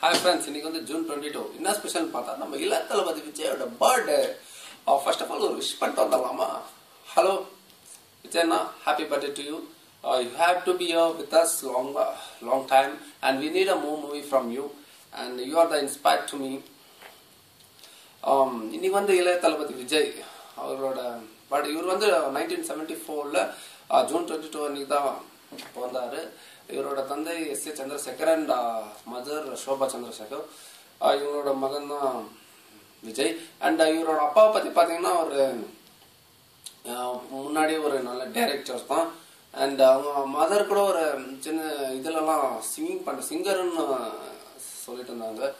Hi friends, இன்னைக்கு வந்து June 22. என்ன ஸ்பெஷல் பார்த்தா நம்ம இளைய தளபதி விஜயோட பர்த்டே. First of all ஒரு விஷ் பண்ணிட்டு வரலாமா? Hello Vijayna, happy birthday to you. You have to be here with us long time and we need a more movie from you and you are the inspired to me. இன்னைக்கு வந்து இளைய தளபதி விஜய் அவரோட birthday. இவர் வந்து 1974ல June 22 அன்னைக்கு தான் பிறந்தாரு. இவரோட தந்தை S.A. Chandrasekhar and mother Shoba Chandrasekhar. இவங்களோட மகன் தான் விஜய். அண்ட் இவரோட அப்பாவை பத்தி பாத்தீங்கன்னா ஒரு முன்னாடியே ஒரு நல்ல டைரக்டர் தான். அண்ட் அவங்க மதர் கூட ஒரு சின்ன இதுலலாம் சிங்கர்னு சொல்லிட்டு இருந்தாங்க.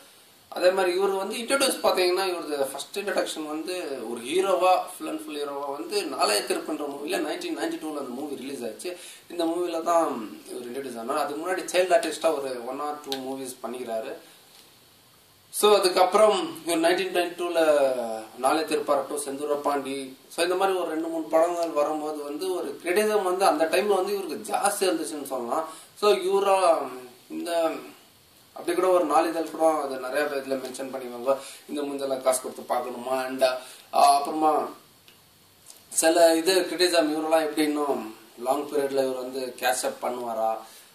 அதே மாதிரி இவர் வந்து இன்ட்ரோடியூஸ் பாத்தீங்கன்னா இவரது ஃபர்ஸ்ட் இன்ட்ரடக்ஷன் வந்து ஒரு ஹீரோவா ஃபுல் அண்ட் ஃபுல் ஹீரோவா வந்து நாளைய திருப்புன்ற மூவில 1992ல அந்த மூவி ரிலீஸ் ஆச்சு. இந்த மூவில தான் இவர் இன்ட்ரோடியூஸ் ஆனார். அதுக்கு முன்னாடி சைல்ட் ஆர்டிஸ்டா ஒரு 1 or 2 மூவிஸ் பண்ணிக்கிறாரு. ஸோ அதுக்கப்புறம் இவர் 1992ல நாளைய திருப்பாரட்டும், செந்தூர பாண்டி, ஸோ இந்த மாதிரி ஒரு 2-3 படங்கள் வரும்போது வந்து ஒரு கிரிட்டிசம் வந்து அந்த டைம்ல வந்து இவருக்கு ஜாஸ்தி இருந்துச்சுன்னு சொல்லலாம். ஸோ இவரா இந்த அப்படி கூட ஒரு நாளிதழ் கூட அது நிறைய இதுல மென்ஷன் பண்ணிவாங்க, இந்த முந்தெல்லாம் காசு கொடுத்து பார்க்கணுமா. அண்ட் அப்புறமா சில இது கிரிட்டிசம் இவரெல்லாம் எப்படி இன்னும் லாங் பீரியட்ல இவர் வந்து கேட்ச் அப் பண்ணுவாரா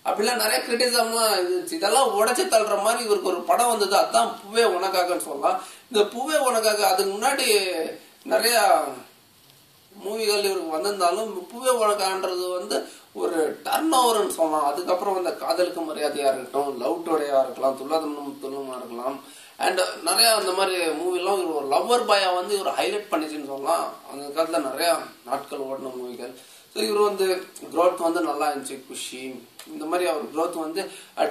அப்படிலாம் நிறைய கிரிட்டிசம்லாம் இருந்துச்சு. இதெல்லாம் உடைச்சு தள்ளுற மாதிரி இவருக்கு ஒரு படம் வந்தது, அதுதான் பூவே உனக்காகன்னு சொல்லலாம். இந்த பூவே உனக்காக அதுக்கு முன்னாடி நிறைய மூவிகள் இவருக்கு வந்திருந்தாலும் பூவே உனக்கான்றது வந்து ஒரு டர்ன் ஓவர்னு சொல்லலாம். அதுக்கப்புறம் அந்த காதலுக்கு மரியாதையா இருக்கட்டும், லவ் டுடேயா இருக்கலாம், துள்ளுமா இருக்கலாம், அண்ட் நிறைய அந்த மாதிரி மூவிலாம் ஒரு லவ்வர் பாயா வந்து இவர் ஹைலைட் பண்ணிச்சுன்னு சொல்லலாம். அந்த காலத்துல நிறைய நாட்கள் ஓடின மூவிகள். ஸோ இவர் வந்து க்ரோத் வந்து நல்லா இருந்துச்சு. குஷி இந்த மாதிரி அவர் க்ரோத் வந்து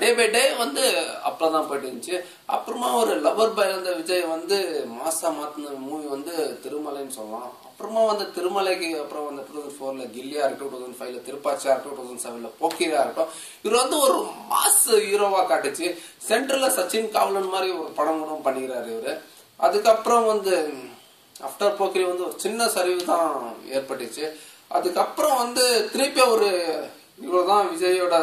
டே பை டே வந்து அப்பதான் போயிட்டு இருந்துச்சு. அப்புறமா ஒரு லவ்வர் பாய் இருந்த விஜய் வந்து மாசா மாத்தின மூவி வந்து திருமலைன்னு சொல்லலாம். அப்புறமா வந்து திருமலைக்கு அப்புறம் வந்து 2004ல கில்லியா இருக்கட்டும், 2005ல திருப்பாச்சியா இருக்கட்டும், 2007ல போக்கிரியா இருக்கட்டும், இவர் வந்து ஒரு மாஸ் ஹீரோவா காட்டுச்சு. சென்ட்ரல்ல சச்சின் காவலன் மாதிரி ஒரு படம் கூட பண்ணிக்கிறாரு இவரு. அதுக்கப்புறம் வந்து ஆஃப்டர் போக்கிரி வந்து ஒரு சின்ன சரிவு தான் ஏற்பட்டுச்சு. அதுக்கப்புறம் வந்து திருப்பி ஒரு இவ்வளவுதான் விஜயோட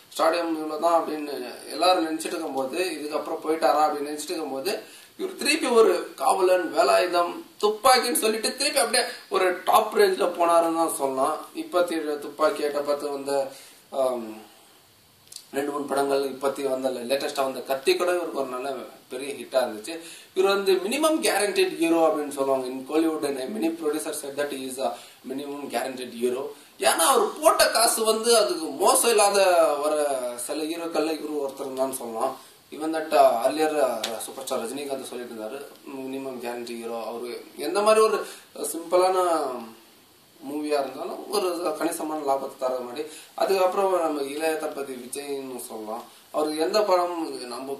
ஸ்டாடியம் இவ்வளவுதான் அப்படின்னு எல்லாரும் நினைச்சிட்டு இருக்கும் போது, இதுக்கப்புறம் போயிட்டாரா அப்படின்னு நினைச்சிட்டு இருக்கும் போது இவர் திருப்பி ஒரு காவலன், வேலாயுதம், துப்பாக்கின்னு சொல்லிட்டு திருப்பி அப்படியே ஒரு டாப் ரேஞ்ச்ல போனாருன்னு தான் சொல்லலாம். இப்பத்தி துப்பாக்கி பார்த்து வந்த 2-3 படங்கள், இப்பத்தி வந்த லேட்டஸ்டா வந்த கத்தி கூட இவருக்கு ஒரு நல்ல பெரிய ஹிட்டா இருந்துச்சு. இவர் வந்து மினிமம் கேரண்டட் ஹீரோ அப்படின்னு சொல்லுவாங்க. In Kollywood many producer said that is a minimum guaranteed hero. ஏன்னா அவர் போட்ட காசு வந்து அதுக்கு மோசம் இல்லாத ஒரு சில ஹீரோக்கள்ல இவரு ஒருத்தர் தான் சொல்லலாம். இவன் that earlier super star Rajinikanth சொல்லிட்டு இருந்தாரு மினிமம் கேரண்டி ஹீரோ. அவரு எந்த மாதிரி ஒரு சிம்பிளான மூவியா இருந்தாலும் ஒரு கணிசமான லாபத்தை தர மாதிரி. அதுக்கப்புறம் நம்ம இளைய தளபதி விஜய்னு சொல்லலாம். அவருக்கு எந்த படம் நம்ம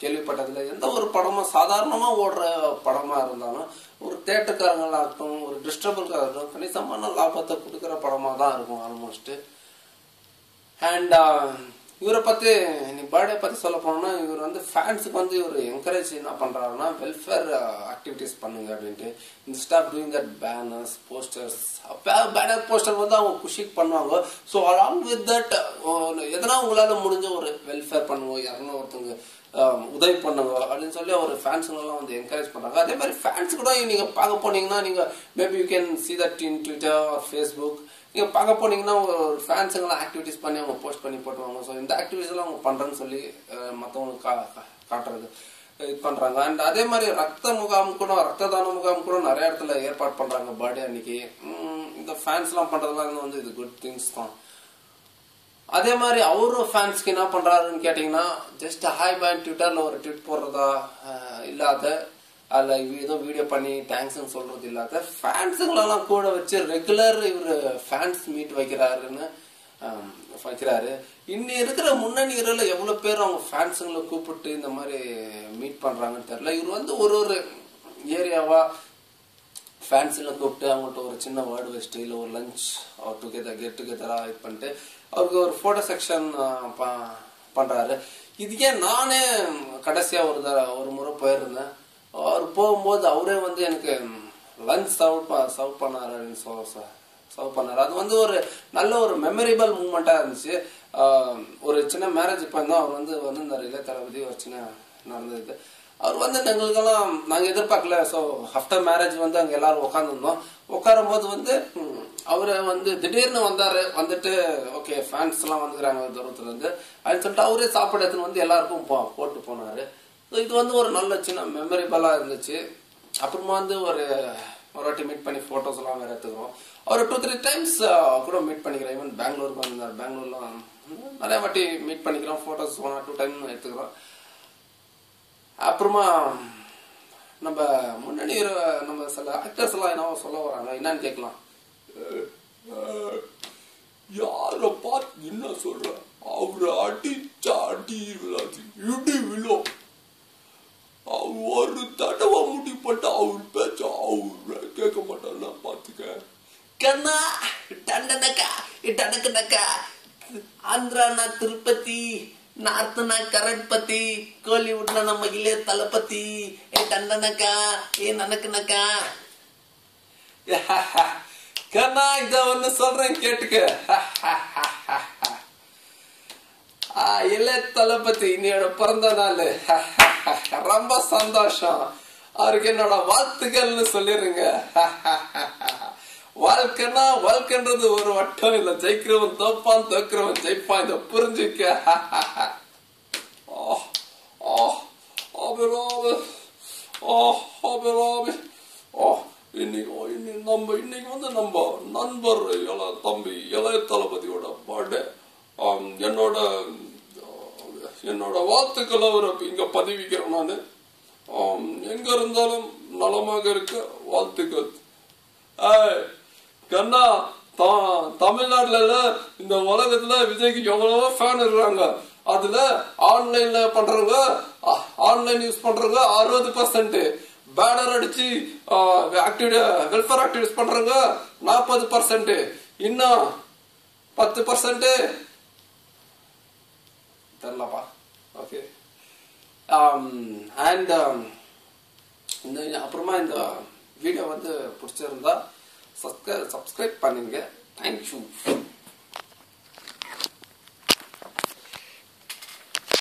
கேள்விப்பட்டதுல எந்த ஒரு படமும் சாதாரணமா ஓடுற படமா இருந்தாலும் ஒரு தேட்டருக்காரங்களாகட்டும், ஒரு டிஸ்ட்ரிபியூட்டருக்காகட்டும் கணிசமான லாபத்தை கொடுக்கற படமா தான் இருக்கும் ஆல்மோஸ்ட். அண்ட் இவரை பத்தி பர்த்டே பத்தி சொல்ல போனோம்னா, இவர் வந்து ஃபேன்ஸுக்கு வந்து இவர் என்கரேஜ் என்ன பண்றாருன்னா வெல்ஃபேர் ஆக்டிவிட்டிஸ் பண்ணுங்க அப்படின்ட்டு. Instead of doing that banners, posters. Banner poster வந்து அவங்க குஷிக்கு பண்ணுவாங்க. ஸோ அலாங் வித் தட் எதனா உங்களால முடிஞ்ச ஒரு வெல்ஃபேர் பண்ணுவோம், யாருன்னா ஒருத்தவங்க உதவி பண்ணுங்க அப்படின்னு சொல்லி அவர் ஃபேன்ஸுங்கெல்லாம் வந்து என்கரேஜ் பண்றாங்க. அதே மாதிரி ஃபேன்ஸ் கூட நீங்க பார்க்க போனீங்கன்னா, நீங்க maybe you can see that in Twitter R Facebook. நீங்க பார்க்க போனீங்கன்னா ஒரு ஃபேன்ஸுங்கெல்லாம் ஆக்டிவிட்டிஸ் பண்ணி அவங்க போஸ்ட் பண்ணி போட்டுவாங்க. ஸோ இந்த ஆக்டிவிட்டிஸ் எல்லாம் அவங்க பண்றேன்னு சொல்லி மற்றவங்களுக்கு காட்டுறது இது பண்றாங்க. அண்ட் அதே மாதிரி ரத்த தான முகாம் கூட நிறைய இடத்துல ஏற்பாடு பண்றாங்க பர்த்டே அன்னைக்கு. இந்த ஃபேன்ஸ் எல்லாம் பண்றதுலாம் வந்து இது குட் திங்ஸ் தான். அதே மாதிரி அவரும் ஃபேன்ஸ்க்கு என்ன பண்றாருன்னு கேட்டீங்கன்னா, ஜஸ்ட் ஹாய் பாய் ட்விட்டர்ல ஒரு ட்வீட் போடுறதா இல்லாத, அதுல ஏதோ வீடியோ பண்ணி தேங்க்ஸ் சொல்றது இல்லாத, ஃபேன்ஸுங்களெல்லாம் கூட வச்சு ரெகுலர் இவரு ஃபேன்ஸ் மீட் வைக்கிறாரு. இன்னி இருக்கிற முன்னணி ஹீரோல எவ்வளவு பேர் அவங்க ஃபேன்ஸுங்களை கூப்பிட்டு இந்த மாதிரி மீட் பண்றாங்கன்னு தெரியல. இவர் வந்து ஒரு ஏரியாவா ஃபேன்ஸுங்களை கூப்பிட்டு அவங்கள்ட்ட ஒரு சின்ன வேர்டு வச்சுட்டு இல்லை ஒரு லஞ்ச் கெட் டுகெதரா இது பண்ணிட்டு அவருக்கு ஒரு போட்டோ செக்ஷன் பண்றாரு. இதுக்கே நானே கடைசியா ஒரு முறை போயிருந்தேன். அவர் போகும்போது அவரே வந்து எனக்கு லஞ்ச் சர்வ் பண்ணாரு அப்படின்னு சர்வ் பண்ணாரு. அது வந்து ஒரு நல்ல ஒரு மெமரபிள் மூமெண்டா இருந்துச்சு. ஒரு சின்ன மேரேஜ் பண்ணோம், அவர் வந்து வந்திருந்தாரு இளைய தளபதி. ஒரு சின்ன நடந்தது. அவர் வந்து எங்களுக்கெல்லாம் நாங்க எதிர்பார்க்கல. ஸோ ஆஃப்டர் மேரேஜ் வந்து அங்க எல்லாரும் உட்காந்துருந்தோம். உட்காரும் போது வந்து அவரு வந்து திடீர்னு வந்தாரு. வந்துட்டு ஓகே ஃபேன்ஸ் எல்லாம் வந்துக்கிறாங்க தூரத்துல இருந்து அப்படின்னு சொல்லிட்டு அவரே சாப்பாடு எடுத்துன்னு வந்து எல்லாருக்கும் போட்டு போனாரு. இது வந்து ஒரு நல்ல சின்ன மெமரபிளா இருந்துச்சு. அப்புறமா வந்து ஒரு வாட்டி மீட் பண்ணி போட்டோஸ் எல்லாம் வேற எடுத்துக்கிறோம். அவர் 2-3 டைம்ஸ் கூட மீட் பண்ணிக்கிறோம். ஈவன் பெங்களூருக்கு வந்திருந்தார். பெங்களூர்ல நிறைய வாட்டி மீட் பண்ணிக்கிறோம். போட்டோஸ் 1 or 2 டைம் எடுத்துக்கிறோம். அப்புறமா நம்ம முன்னணி நம்ம சில ஆக்டர்ஸ் எல்லாம் என்ன சொல்ல வராங்க என்னன்னு கேட்கலாம். யார பார்த்து என்ன சொல்ற, அவரு அடிச்சா அடி விழாது இடி விழும். ஒரு தடவை முடிப்பட்ட அவர் பேச்ச அவரு கேட்க மாட்டாருன்னா பாத்துக்க. கண்ணா டண்டனக்கா டனக்கனக்கா ஆந்திரானா திருப்பதி, நார்த்னா கரட்பதி, கோலிவுட்ல நம்ம இளைய தளபதி. டண்டனக்கா நனக்குனக்கா. கண்ணா இத ஒண்ணு சொல்றேன் கேட்டுக்க. இளைய தளபதி இன்னையோட பிறந்த நாள். ரொம்ப சந்தோஷம். அவருக்கு என்னோட வாழ்த்துக்கள்னு சொல்லிருங்க. வாழ்க்கைன்றது ஒரு வட்டம் இல்ல. ஜெயிக்கிறவன் தோப்பான், தோக்கிறவன் ஜெயிப்பான். இத புரிஞ்சுக்க. இன்னைக்கு வந்து நம்ம நண்பர் தம்பி இளைய தளபதியோட பர்த்டே. என்னோட வாழ்த்துக்களை அவரை இங்க பதிவிக்கிறேன். நானு எங்க இருந்தாலும் நலமாக இருக்க வாழ்த்துக்கள். கண்ணா தமிழ்நாட்டுல இந்த உலகத்துல விஜய்க்கு எவ்வளவோ ஃபேன் இருக்காங்க. அதுல ஆன்லைன்ல பண்றவங்க, ஆன்லைன் யூஸ் பண்றவங்க 60%, பேனர் அடிச்சு வெல்ஃபேர் ஆக்டிவிட்டிஸ் பண்றவங்க 40%, இன்னும் 10% தெரியலப்பா. ஓகே. அண்ட் அப்புறமா இந்த வீடியோ வந்து பிடிச்சிருந்தா சப்ஸ்கிரைப் பண்ணுங்க. தேங்க்யூ.